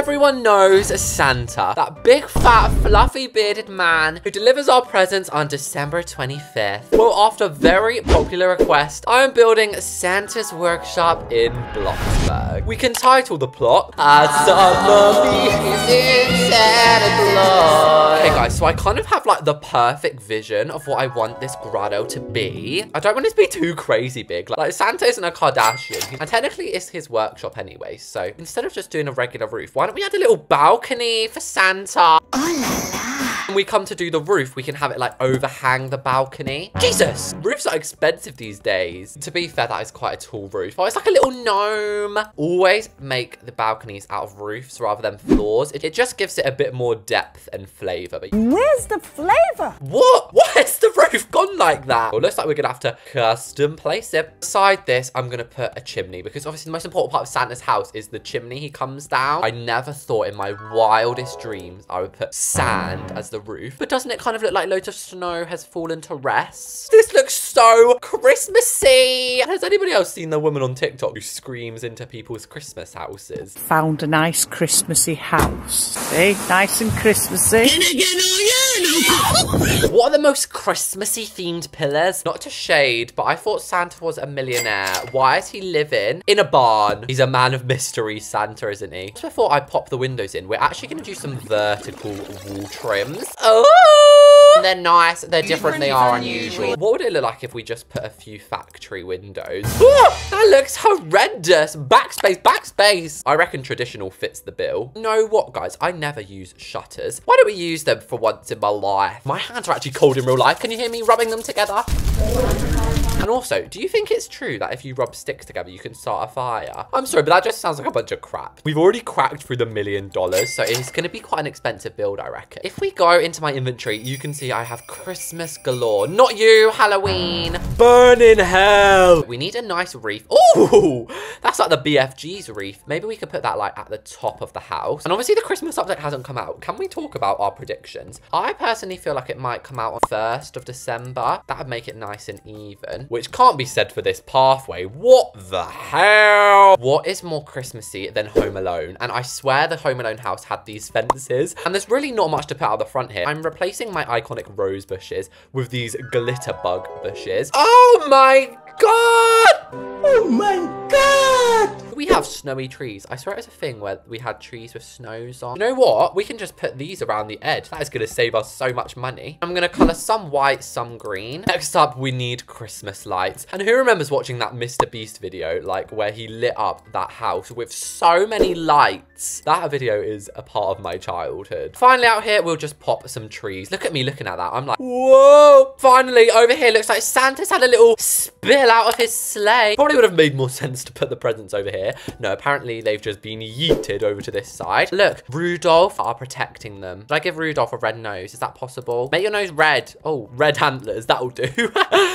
everyone knows Santa, that big, fat, fluffy, bearded man who delivers our presents on December 25th. Well, after very popular request, I am building Santa's workshop in Bloxburg. We can title the plot as Summer Leaves in Santa Claus. Okay, guys, so I kind of have like the perfect vision of what I want this grotto to be. I don't want it to be too crazy big. Like Santa isn't a Kardashian, and technically it's his workshop anyway. So instead of just doing a regular roof, why don't we add a little balcony for Santa? Oh la la. When we come to do the roof, we can have it like overhang the balcony. Jesus, roofs are expensive these days. To be fair, that is quite a tall roof. Oh, it's like a little gnome. Always make the balconies out of roofs rather than floors. It just gives it a bit more depth and flavor. But where's the flavor? What? Why is the roof gone like that? Well, looks like we're gonna have to custom place it. Beside this, I'm gonna put a chimney because obviously the most important part of Santa's house is the chimney he comes down. I never thought in my wildest dreams I would put sand as the roof, but doesn't it kind of look like loads of snow has fallen to rest? This looks so Christmassy. Has anybody else seen the woman on TikTok who screams into people's Christmas houses? Found a nice Christmassy house. Hey, nice and Christmassy. What are the most Christmassy themed pillars? Not to shade, but I thought Santa was a millionaire. Why is he living in a barn? He's a man of mystery, Santa, isn't he? Just before I pop the windows in, we're actually going to do some vertical wall trims. Oh! They're nice, they're different, they are unusual. What would it look like if we just put a few factory windows? Oh, that looks horrendous. Backspace, backspace. I reckon traditional fits the bill. You know what, guys? I never use shutters. Why don't we use them for once in my life? My hands are actually cold in real life. Can you hear me rubbing them together? And also, do you think it's true that if you rub sticks together, you can start a fire? I'm sorry, but that just sounds like a bunch of crap. We've already cracked through the $1 million, so it's going to be quite an expensive build, I reckon. If we go into my inventory, you can see I have Christmas galore. Not you, Halloween. Burn in hell. We need a nice reef. Oh, that's like the BFG's reef. Maybe we could put that like at the top of the house. And obviously the Christmas update hasn't come out. Can we talk about our predictions? I personally feel like it might come out on 1st of December. That would make it nice and even, which can't be said for this pathway. What the hell? What is more Christmassy than Home Alone? And I swear the Home Alone house had these fences, and there's really not much to put out the front here. I'm replacing my iconic rose bushes with these glitter bug bushes. Oh my God! Oh my God! We have snowy trees. I swear it was a thing where we had trees with snows on. You know what? We can just put these around the edge. That is going to save us so much money. I'm going to colour some white, some green. Next up, we need Christmas lights. And who remembers watching that Mr. Beast video, like where he lit up that house with so many lights? That video is a part of my childhood. Finally, out here, we'll just pop some trees. Look at me looking at that. I'm like, whoa. Finally, over here, looks like Santa's had a little spill out of his sleigh. Probably would have made more sense to put the presents over here. No, apparently they've just been yeeted over to this side. Look, Rudolph are protecting them. Should I give Rudolph a red nose? Is that possible? Make your nose red. Oh, red antlers. That'll do.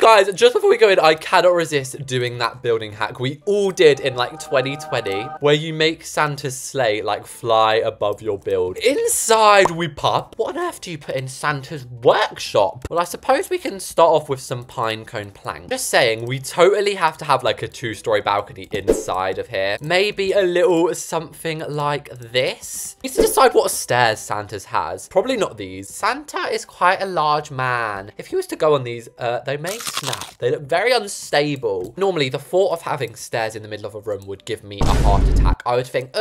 Guys, just before we go in, I cannot resist doing that building hack we all did in like 2020, where you make Santa's sleigh like fly above your build. Inside we pop. What on earth do you put in Santa's workshop? Well, I suppose we can start off with some pine cone plank. Just saying, we totally have to have like a 2-story balcony inside of here. Maybe a little something like this. We need to decide what stairs Santa's has. Probably not these. Santa is quite a large man. If he was to go on these, they may snap. They look very unstable. Normally, the thought of having stairs in the middle of a room would give me a heart attack. I would think,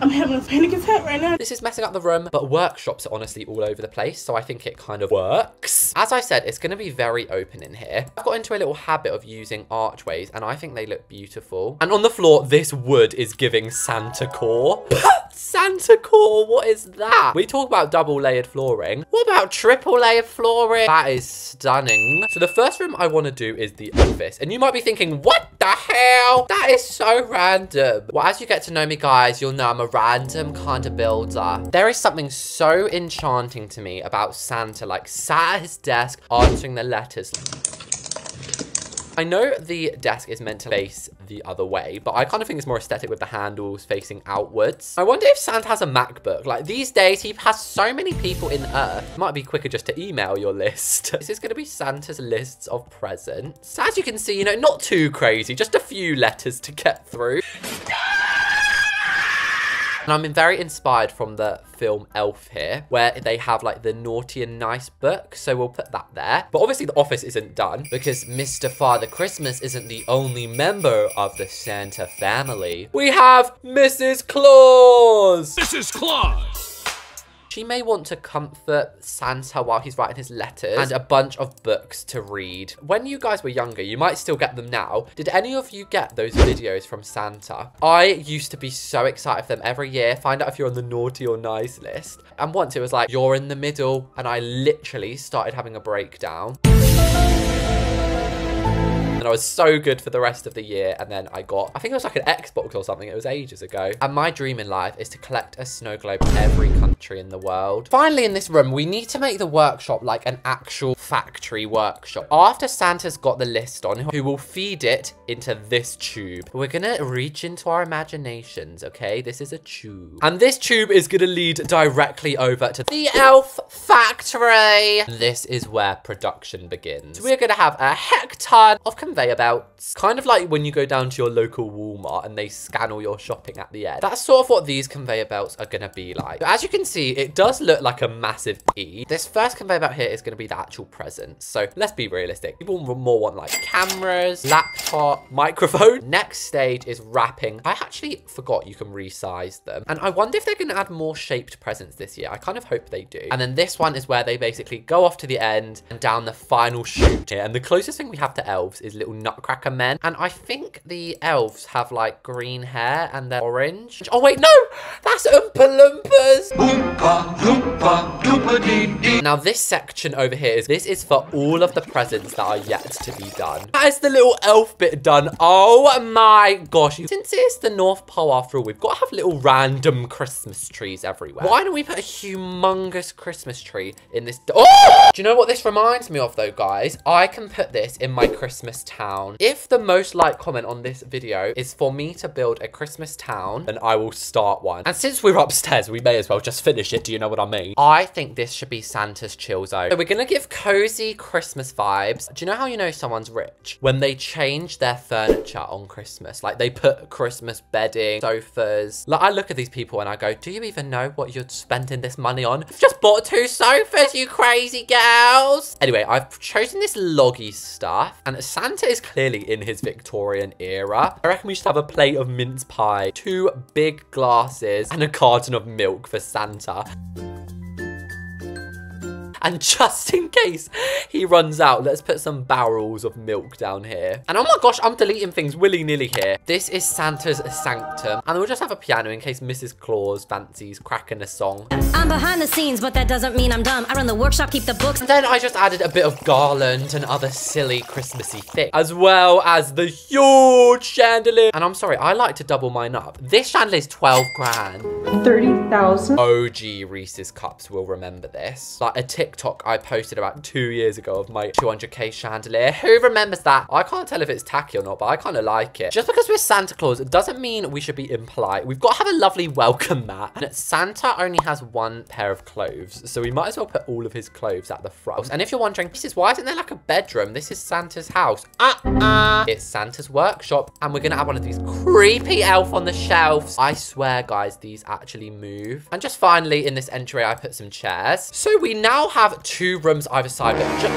I'm having a panic attack right now. This is messing up the room, but workshops are honestly all over the place, so I think it kind of works. As I said, it's going to be very open in here. I've got into a little habit of using archways, and I think they look beautiful. And on the floor, this wood is giving Santa core. Santa core, what is that? We talk about double layered flooring. What about triple layered flooring? That is stunning. So the first room I want to do is the office. And you might be thinking, what the hell? That is so random. Well, as you get to know me, guys, you'll know I'm a random kind of builder. There is something so enchanting to me about Santa, like sat at his desk answering the letters. I know the desk is meant to face the other way, but I kind of think it's more aesthetic with the handles facing outwards. I wonder if Santa has a MacBook. Like these days, he has so many people in Earth. Might be quicker just to email your list. This is going to be Santa's lists of presents. As you can see, you know, not too crazy, just a few letters to get through. And I'm very inspired from the film Elf here, where they have like the naughty and nice book. So we'll put that there. But obviously the office isn't done because Mr. Father Christmas isn't the only member of the Santa family. We have Mrs. Claus. Mrs. Claus. She may want to comfort Santa while he's writing his letters and a bunch of books to read. When you guys were younger, you might still get them now. Did any of you get those videos from Santa? I used to be so excited for them every year. Find out if you're on the naughty or nice list. And once it was like, you're in the middle. And I literally started having a breakdown. And I was so good for the rest of the year. And then I got, I think it was like an Xbox or something. It was ages ago. And my dream in life is to collect a snow globe from every country in the world. Finally, in this room, we need to make the workshop like an actual factory workshop. After Santa's got the list on, who will feed it into this tube. We're gonna reach into our imaginations, okay? This is a tube. And this tube is gonna lead directly over to the elf factory. This is where production begins. We're gonna have a heck ton of conveyor belts, kind of like when you go down to your local Walmart and they scan all your shopping at the end. That's sort of what these conveyor belts are gonna be like. But as you can see, it does look like a massive E. This first conveyor belt here is gonna be the actual presents. So let's be realistic. People more want like cameras, laptop, microphone. Next stage is wrapping. I actually forgot you can resize them. And I wonder if they're gonna add more shaped presents this year. I kind of hope they do. And then this one is where they basically go off to the end and down the final chute here. And the closest thing we have to elves is little nutcracker men. And I think the elves have like green hair and they're orange. Oh wait, no, that's Oompa Loompas. Oompa Loompa Loompa-dee-dee. Now this section over here this is for all of the presents that are yet to be done. That is the little elf bit done. Oh my gosh. Since it's the North Pole after all, we've got to have little random Christmas trees everywhere. Why don't we put a humongous Christmas tree in this? Oh! Do you know what this reminds me of though, guys? I can put this in my Christmas town. If the most liked comment on this video is for me to build a Christmas town, then I will start one. And since we're upstairs, we may as well just finish it. Do you know what I mean? I think this should be Santa's chill zone. So we're gonna give cozy Christmas vibes. Do you know how you know someone's rich? When they change their furniture on Christmas. Like they put Christmas bedding, sofas. Like I look at these people and I go, do you even know what you're spending this money on? You've just bought 2 sofas, you crazy girls. Anyway, I've chosen this loggy stuff and Santa is clearly in his Victorian era. I reckon we should have a plate of mince pie, 2 big glasses and a carton of milk for Santa. And just in case he runs out, let's put some barrels of milk down here. And oh my gosh, I'm deleting things willy-nilly here. This is Santa's sanctum. And we'll just have a piano in case Mrs. Claus fancies cracking a song. I'm behind the scenes, but that doesn't mean I'm dumb. I run the workshop, keep the books. And then I just added a bit of garland and other silly Christmassy things, as well as the huge chandelier. And I'm sorry, I like to double mine up. This chandelier is 12 grand. 30,000. OG Reese's Cups will remember this. Like a TikTok I posted about 2 years ago of my 200k chandelier. Who remembers that? I can't tell if it's tacky or not, but I kind of like it. Just because we're Santa Claus, it doesn't mean we should be impolite. We've got to have a lovely welcome mat. And Santa only has 1 pair of clothes, so we might as well put all of his clothes at the front. And if you're wondering, why isn't there like a bedroom? This is Santa's house. It's Santa's workshop, and we're gonna add one of these creepy elf on the shelves. I swear, guys, these actually move. And just finally, in this entry, I put some chairs. So we now have 2 rooms either side, but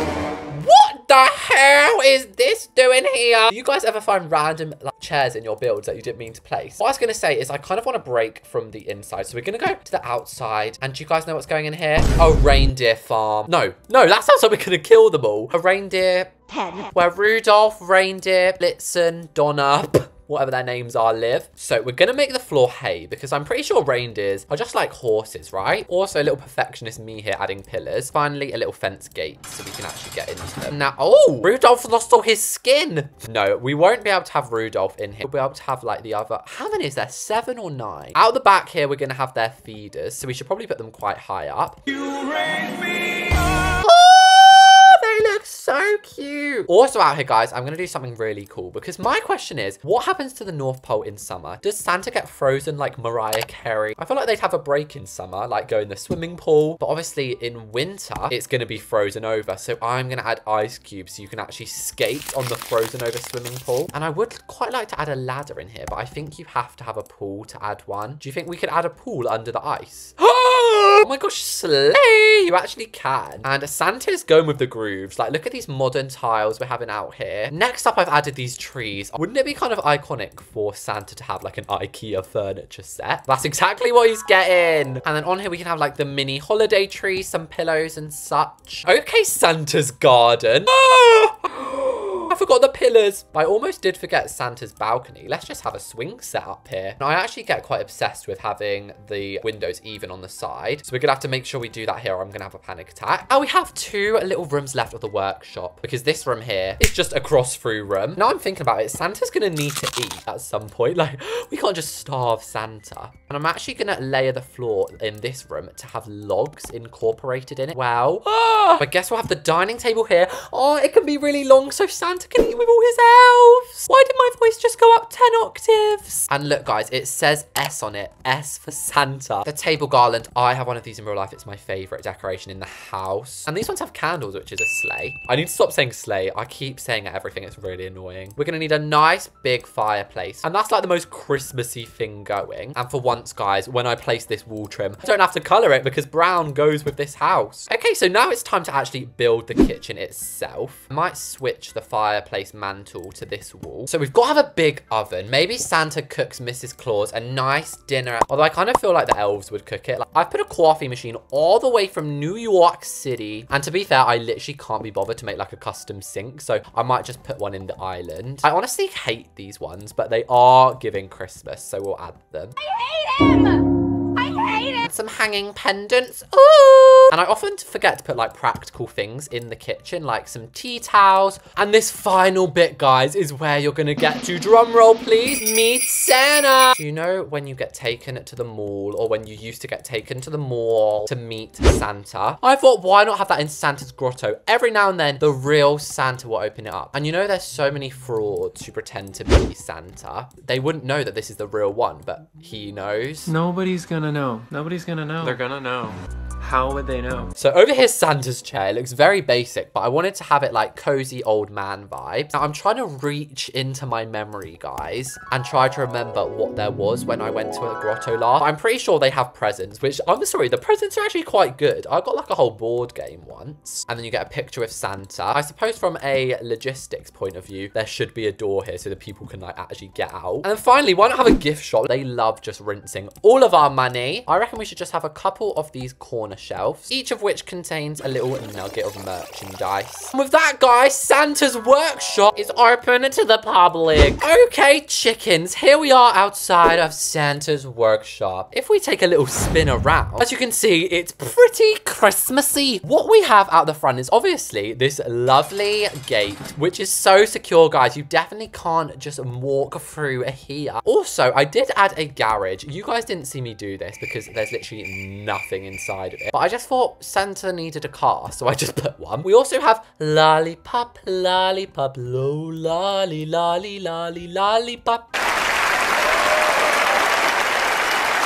what the hell is this doing here? Do you guys ever find random like chairs in your builds that you didn't mean to place? What I was gonna say is I kind of want to break from the inside, so we're gonna go to the outside. And do you guys know what's going in here? A reindeer farm. No, that sounds like we're gonna kill them all. A reindeer pen where Rudolph, Reindeer, Blitzen, Donner, whatever their names are, live. So we're gonna make the floor hay because I'm pretty sure reindeers are just like horses, right? Also a little perfectionist me here adding pillars. Finally, a little fence gate so we can actually get into them. Now, oh, Rudolph lost all his skin. No, we won't be able to have Rudolph in here. We'll be able to have like the other, how many is there? 7 or 9? Out the back here, we're gonna have their feeders. So we should probably put them quite high up. You raise me up. Oh, they look so so cute. Also out here, guys, I'm going to do something really cool because my question is, what happens to the North Pole in summer? Does Santa get frozen like Mariah Carey? I feel like they'd have a break in summer, like go in the swimming pool. But obviously in winter, it's going to be frozen over. So I'm going to add ice cubes so you can actually skate on the frozen over swimming pool. And I would quite like to add a ladder in here, but I think you have to have a pool to add one. Do you think we could add a pool under the ice? Oh my gosh, slay! You actually can. And Santa's going with the grooves. Like, look at these modern tiles we're having out here. Next up, I've added these trees. Wouldn't it be kind of iconic for Santa to have like an IKEA furniture set? That's exactly what he's getting. And then on here, we can have like the mini holiday tree, some pillows and such. Okay, Santa's garden. I forgot the pillars. I almost did forget Santa's balcony. Let's just have a swing set up here. Now, I actually get quite obsessed with having the windows even on the side. So we're gonna have to make sure we do that here or I'm gonna have a panic attack. Now we have 2 little rooms left of the workshop because this room here is just a cross-through room. Now I'm thinking about it, Santa's gonna need to eat at some point. Like, we can't just starve Santa. And I'm actually gonna layer the floor in this room to have logs incorporated in it. Wow. I guess we'll have the dining table here. Oh, it can be really long so Santa can eat with all his elves. Why did my voice just go up 10 octaves? And look, guys, it says S on it. S for Santa. The table garland. I have one of these in real life. It's my favorite decoration in the house. And these ones have candles, which is a sleigh. I need to stop saying sleigh. I keep saying everything. It's really annoying. We're going to need a nice big fireplace. And that's like the most Christmassy thing going. And for once, guys, when I place this wall trim, I don't have to color it because brown goes with this house. Okay, so now it's time to actually build the kitchen itself. I might switch the fireplace mantle to this wall. So we've got to have a big oven. Maybe Santa cooks Mrs. Claus a nice dinner. Although I kind of feel like the elves would cook it. Like, I've put a coffee machine all the way from New York City. And to be fair, I literally can't be bothered to make like a custom sink. So I might just put one in the island. I honestly hate these ones, but they are giving Christmas. So we'll add them. I hate him! I hate him! Some hanging pendants. Ooh! And I often forget to put like practical things in the kitchen, like some tea towels. And this final bit, guys, is where you're gonna get to, drum roll please, meet Santa. Do you know when you get taken to the mall, or when you used to get taken to the mall to meet Santa? I thought, why not have that in Santa's grotto? Every now and then, the real Santa will open it up. And you know, there's so many frauds who pretend to be Santa. They wouldn't know that this is the real one, but he knows. Nobody's gonna know. Nobody's gonna know. They're gonna know. How would they know? So over here's Santa's chair. It looks very basic, but I wanted to have it like cozy old man vibes. Now I'm trying to reach into my memory, guys, and try to remember what there was when I went to a grotto last. I'm pretty sure they have presents, which I'm sorry, the presents are actually quite good. I got like a whole board game once, and then you get a picture with Santa. I suppose from a logistics point of view, there should be a door here so that people can like actually get out. And then finally, why not have a gift shop? They love just rinsing all of our money. I reckon we should just have a couple of these corner shelves, each of which contains a little nugget of merchandise. And with that, guys, Santa's workshop is open to the public. Okay, chickens, here we are outside of Santa's workshop. If we take a little spin around, as you can see, it's pretty Christmassy. What we have out the front is obviously this lovely gate, which is so secure, guys. You definitely can't just walk through here. Also, I did add a garage. You guys didn't see me do this because there's literally nothing inside of it. But I just thought Santa needed a car, so I just put one. We also have lollipop, lollipop, low, lolly, lolly, lolly, lollipop.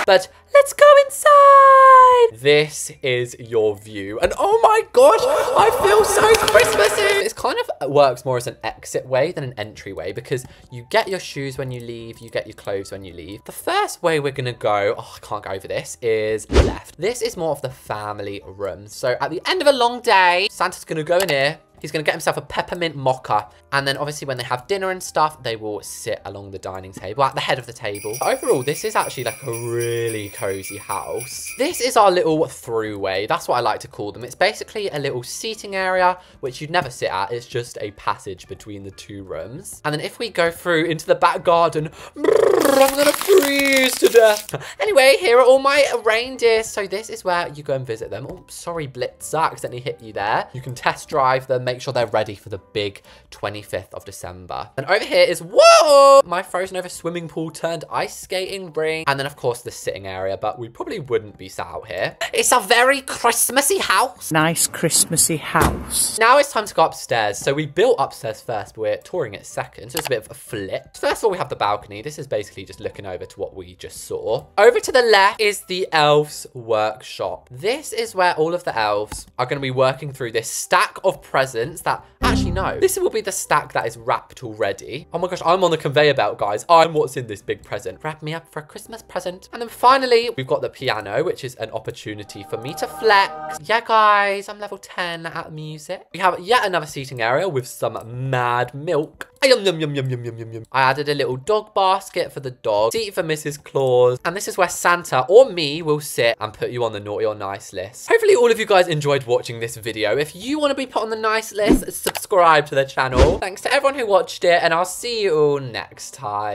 But let's go inside. This is your view. And oh my gosh, I feel so Christmassy. It kind of works more as an exit way than an entryway because you get your shoes when you leave, you get your clothes when you leave. The first way we're gonna go, oh, I can't go over this, is left. This is more of the family room. So at the end of a long day, Santa's gonna go in here. He's going to get himself a peppermint mocha. And then obviously when they have dinner and stuff, they will sit along the dining table, at the head of the table. Overall, this is actually like a really cozy house. This is our little throughway. That's what I like to call them. It's basically a little seating area, which you'd never sit at. It's just a passage between the 2 rooms. And then if we go through into the back garden, I'm going to freeze to death. Anyway, here are all my reindeer. So this is where you go and visit them. Oh, sorry, Blitzer, accidentally hit you there. You can test drive them. make sure they're ready for the big 25th of December. And over here is, whoa, my frozen over swimming pool turned ice skating ring. And then of course the sitting area, but we probably wouldn't be sat out here. It's a very Christmassy house. Nice Christmassy house. Now it's time to go upstairs. So we built upstairs first, but we're touring it second. So it's a bit of a flip. First of all, we have the balcony. This is basically just looking over to what we just saw. Over to the left is the elves' workshop. This is where all of the elves are going to be working through this stack of presents that, actually no, this will be the stack that is wrapped already. Oh my gosh, I'm on the conveyor belt, guys. I'm what's in this big present. Wrap me up for a Christmas present. And then finally, we've got the piano, which is an opportunity for me to flex. Yeah, guys, I'm level 10 at music. We have yet another seating area with some mad milk. Yum, yum, yum, yum, yum, yum, yum, yum. I added a little dog basket for the dog, seat for Mrs. Claus, and this is where Santa or me will sit and put you on the naughty or nice list. Hopefully all of you guys enjoyed watching this video. If you want to be put on the nice list, subscribe to the channel. Thanks to everyone who watched it, and I'll see you all next time.